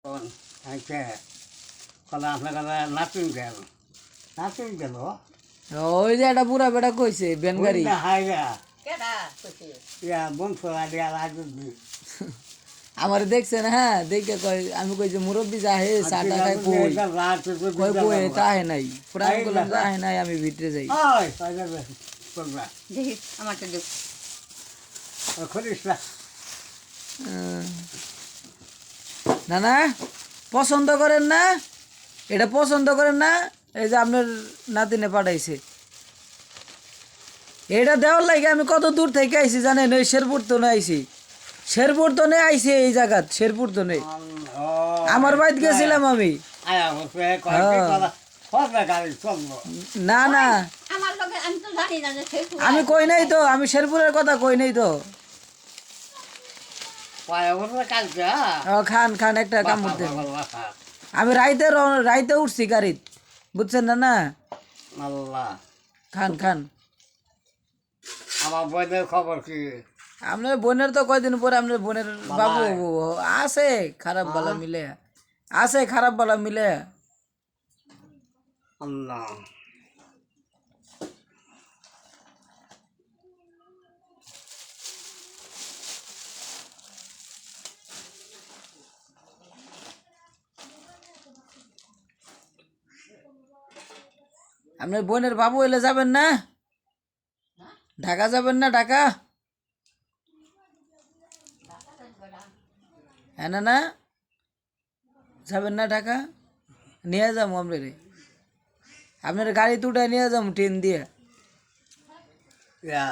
আচ্ছা কলা আপনার কথা নাচুন গেল নাচুন গেল ওই যে একটা বুড়া বেটা কইছে বেনগাড়ি হাইরা কেডা কইছে ইয়া বংশ আলিয়া রাজু আমার দেখছে না হ্যাঁ দেখে কই আমি কই যে মুরব্বি যাহে চাটা খাই কই কই কই তাহে নাই পুরান কলম যাহে নাই আমি ভিতরে যাই ওই করবা দেখি আমারটা দেখ করিস না না না পছন্দ করেন না এটা পছন্দ করেন না এই যে আপনার নাতিনে পাঠাইছে এটা দেওয়ার লাগে আমি কত দূর থেকে আইছি জানেন ওই শেরপুর তো আইছি শেরপুর তো আইছি এই জায়গাত শেরপুর তো আমার বাড়িতে গেছিলাম আমি আয়া বসে কয়েকটি কথা হবে গাড়ি চলবো না না আমার লগে আমি তো জানি না যে শেরপুর আমি কই নাই তো আমি শেরপুরের কথা কই নাই তো পায়ে বসে কালকে খান খান একটা কামড় দেন আমি রাইতে উঠছি গাড়িত বুঝছেন না না আল্লাহ খান খান আমার বোনের খবর কি আপনার বোনের তো কয়দিন পরে আপনার বোনের বাবু আছে খারাপ বালা মিলে আছে খারাপ বালা মিলে আল্লাহ আপনার বোনের বাবু এলে যাবেন না ঢাকা যাবেন না ঢাকা হ্যাঁ না না যাবেন না ঢাকা নিয়ে যাবো আপনার গাড়ি তুটায় নিয়ে যাবো ট্রেন দিয়ে ইয়া